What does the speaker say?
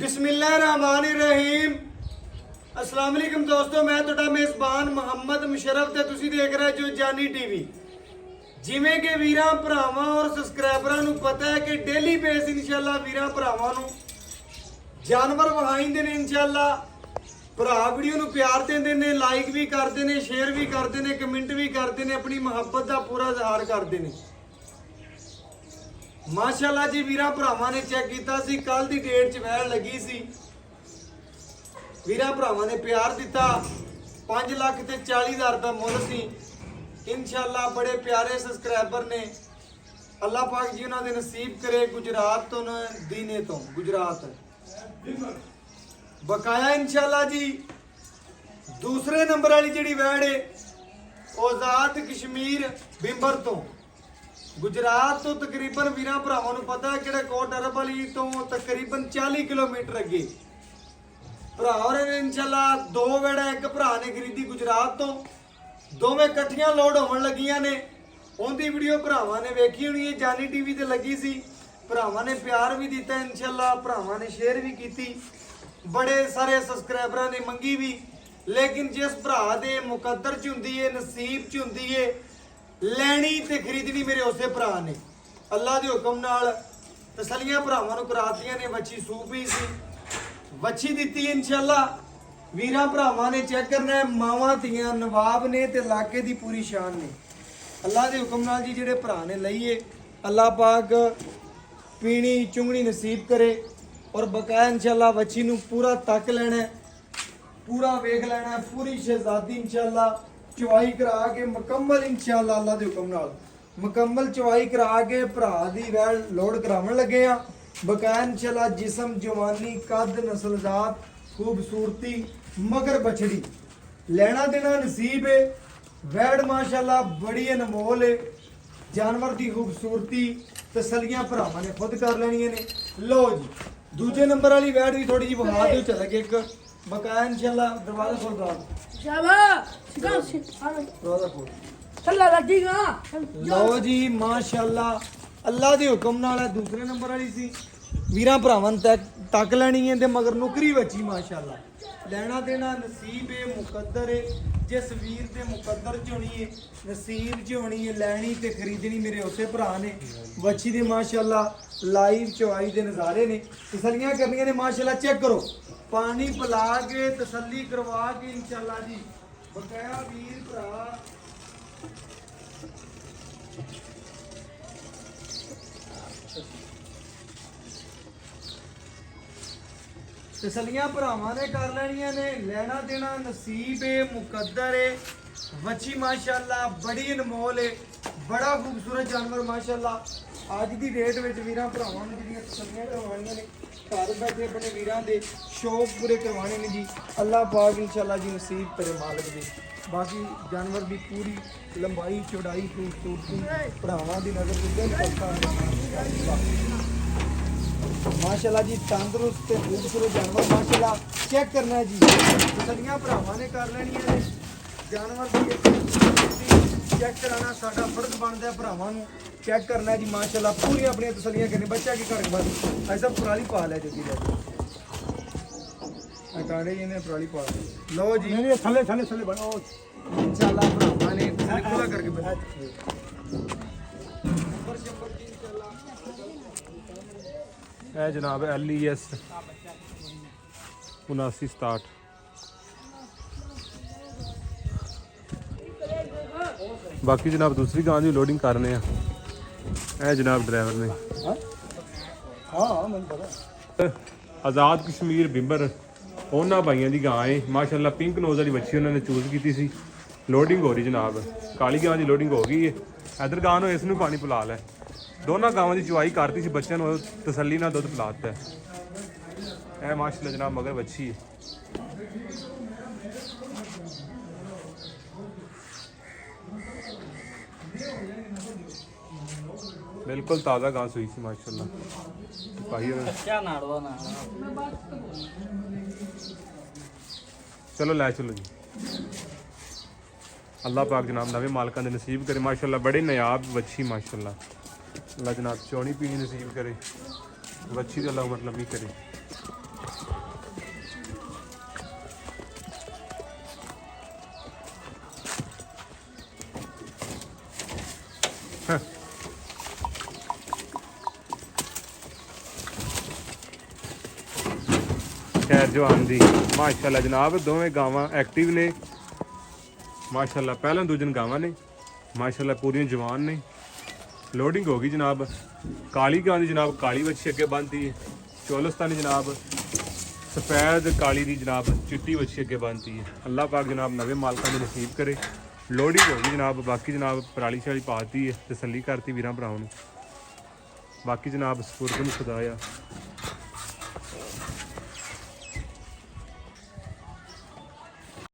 बिस्मिल्लाहिर्रहमानिर्रहीम। अस्सलाम वालेकुम दोस्तों, मैं ਤੁਹਾਡਾ ਮੇਜ਼ਬਾਨ ਮੁਹੰਮਦ ਮੁਸ਼ਰਫ ਤੇ ਤੁਸੀਂ ਦੇਖ ਰਹੇ ਜੋ ਜਾਨੀ ਟੀਵੀ। ਜਿਵੇਂ ਕਿ ਵੀਰਾਂ ਭਰਾਵਾਂ ਔਰ ਸਬਸਕ੍ਰਾਈਬਰਾਂ ਨੂੰ ਪਤਾ ਹੈ ਕਿ ਡੇਲੀ ਬੇਸ ਇਨਸ਼ਾਅੱਲਾ ਵੀਰਾਂ ਭਰਾਵਾਂ ਨੂੰ ਜਾਨਵਰ ਵਹਾਈਂਦੇ ਨੇ। ਇਨਸ਼ਾਅੱਲਾ ਭਰਾ ਵੀਡੀਓ ਨੂੰ ਪਿਆਰ ਦਿੰਦੇ ਨੇ, ਲਾਈਕ ਵੀ ਕਰਦੇ ਨੇ, ਸ਼ੇਅਰ ਵੀ ਕਰਦੇ ਨੇ, ਕਮੈਂਟ ਵੀ ਕਰਦੇ ਨੇ, ਆਪਣੀ ਮੁਹੱਬਤ ਦਾ ਪੂਰਾ ਇਜ਼ਹਾਰ ਕਰਦੇ ਨੇ। माशाअल्लाह जी वीरा भरावां ने चेक किया सी, कल की डेट च वैल लगी सी। वीरा भरावां ने प्यार दिता। 5,40,000 रुपये मुल सी। इंशाअल्लाह बड़े प्यारे सब्सक्राइबर ने। अल्लाह पाक जी उन्होंने नसीब करे। गुजरात तो दीने तो गुजरात बकाया इंशाअल्लाह जी। दूसरे नंबर वाली जी वैड़ है आजाद कश्मीर बिंबर तो गुजरात तो तकरीबन वीर भरावां नूं पता है कि कोट अरब वाली तो तकरीबन 40 किलोमीटर अगे भरा ने इंशाअल्लाह दो वेड़ा एक भरा ने खरीदी गुजरात तो। दोवें कट्ठियां लोड होवन लगियां ने। उनकी वीडियो भरावां ने वेखी होनी है, जानी टीवी ते लगी सी। भरावां ने प्यार भी दिता इंशाअल्लाह, भरावां ने शेयर भी की। बड़े सारे सबसक्राइबरां ने मंगी भी, लेकिन जिस भरा दे मुकद्दर च हुंदी है, नसीब च हुंदी है, लैनी ते खरीदनी मेरे उसे भरा ने। अल्लाह के हुक्म नाल तसलियां भरावां नूं करातियां ने। वच्छी सूपी सी, वच्छी दित्ती इंशाअल्लाह। वीरां भरावां ने चेक करना है, मावां धीआं नवाब ने ते इलाके दी पूरी शान ने। अल्लाह के हुक्म नाल जी जिहड़े भरा ने लईए, अल्लाह पाक पीनी चुंगनी नसीब करे और बकाया इंशाअल्लाह वच्छी नूं पूरा तक लेना है, पूरा वेख लेना है। पूरी शहजादी इंशाअल्लाह चवाई करा के मुकम्मल इंशाअल्लाह अल्लाह के हुक्म नाल मुकम्मल चवाई करा के भरा दी वैल लोड करावन लगे आ। बकाया इंशाअल्लाह जिसम जवानी कद नस्लजात खूबसूरती मगर बछड़ी लेना देना नसीब है। वैड़ माशाअल्लाह बड़ी अनमोल है। जानवर की खूबसूरती तसलियां भरावां ने खुद कर लेनियां ने। लो जी दूजे नंबर वाली वैड़ भी थोड़ी जी बहा दो चल के एक बकाया इंशाअल्लाह। दरवाजा खोल दो लो जी माशाअल्लाह अल्लाह के हुक्म नाल दूसरे नंबर वाली सी। वीरां भरावां तक लैनी है ते मगर नुकरी बची माशाअल्लाह। लेना देना नसीब है, मुकद्दर है। जिस वीर के मुकद्दर च होनी है, नसीब च होनी है, लैनी ते खरीदनी मेरे उसे भरा ने। बच्ची दे माशाअल्लाह लाइव चवाई के नज़ारे ने। तसलियां करनियां ने माशाअल्लाह। चेक करो, पानी पिला के तसल्ली करवा के इंशाअल्लाह जी बकाया वीर भरा तसलियां भरावां ने कर लैनियां ने। लेना देना नसीब है, मुकद्दर है। वच्छी माशाअल्लाह बड़ी अनमोल है, बड़ा खूबसूरत जानवर माशाअल्लाह। अज की डेट में वीरां भरावां ने जिहड़ियां तसलियां करवानियां ने, घर बैठे अपने वीरां दे शौक पूरे करवाने ने जी। अल्लाह पाक इंशाअल्लाह जी नसीब करे मालिक दे। बाकी जानवर की पूरी लंबाई चौड़ाई खूबसूरती भरावां दी नज़र से बिल्कुल माशाअल्लाह जी तंदुरुस्त खूबसूरत जानवर माशाअल्लाह। चेक करना है जी, तसलियां भरावां ने कर लैनियां ने। जानवर की चेक कराना साडा फर्ज बनता है। भरावां नूं चेक करना है जी माशाअल्लाह। पूरी अपनी तसलियां करनी। बच्चा की घर बाद ऐसा पराली पा लिया जी काड़े जी ने पराली पा ली। लो जी थले थले थले बनो इंशाअल्लाह। भरावां ने पूरा करके बना है जनाब LES 7967। बाकी जनाब दूसरी गां की लोडिंग करने है जनाब ड्राइवर ने। आज़ाद कश्मीर बिंबर उन्होंने भाइयों की गां है माशाअल्लाह। पिंक नोज वाली बच्ची उन्होंने चूज की सी। लोडिंग हो रही जनाब, काली गां की लोडिंग हो गई है। इधर गां हो इसनूं पानी पिला लै। दोनों गांवों की चुवाई करती सी, बच्चों को तसल्ली ना दुध पिलाता है माशाअल्लाह जनाब। मगर बच्ची है बिल्कुल ताज़ा गां सुई सी माशाअल्लाह। चलो लै चलो जी। अल्लाह पाक जनाब नवे मालकां दे नसीब करे माशाअल्लाह। बड़े नायाब बच्ची माशाअल्लाह। अल्लाह जनाब चौनी पीनी नसीब करे, बच्ची तो अल्लाह उम्र लंबी करे। ਖੈਰ ਜਵਾਨ ਦੀ ਮਾਸ਼ਾਅੱਲਾ ਜਨਾਬ, ਦੋਵੇਂ ਗਾਵਾਂ ਐਕਟਿਵ ਨੇ ਮਾਸ਼ਾਅੱਲਾ। ਪਹਿਲਾਂ ਦੂਜਨ ਗਾਵਾਂ ਨੇ ਮਾਸ਼ਾਅੱਲਾ, ਪੂਰੀਆਂ ਜਵਾਨ ਨੇ। ਲੋਡਿੰਗ ਹੋ ਗਈ ਜਨਾਬ। ਕਾਲੀ ਗਾਂ ਦੀ ਜਨਾਬ ਕਾਲੀ ਵੱਛੀ ਅੱਗੇ ਬੰਨਤੀ ਹੈ। ਚੋਲਸਤਾਨੀ ਜਨਾਬ ਸਫੈਦ ਕਾਲੀ ਦੀ ਜਨਾਬ ਚਿੱਟੀ ਵੱਛੀ ਅੱਗੇ ਬੰਨਤੀ ਹੈ। ਅੱਲਾਹ ਪਾਕ ਜਨਾਬ ਨਵੇਂ ਮਾਲਕਾਂ ਨੂੰ ਨਸੀਬ ਕਰੇ। ਲੋਡਿੰਗ ਹੋ ਗਈ ਜਨਾਬ। ਬਾਕੀ ਜਨਾਬ ਪਰਾਲੀ ਸ਼ਾਲੀ ਪਾਤੀ ਹੈ, ਤਸੱਲੀ ਕਰਤੀ ਵੀਰਾਂ ਭਰਾਵਾਂ ਨੂੰ। ਬਾਕੀ ਜਨਾਬ ਸਪੁਰਦ ਨੂੰ ਖੁਦਾ ਆ।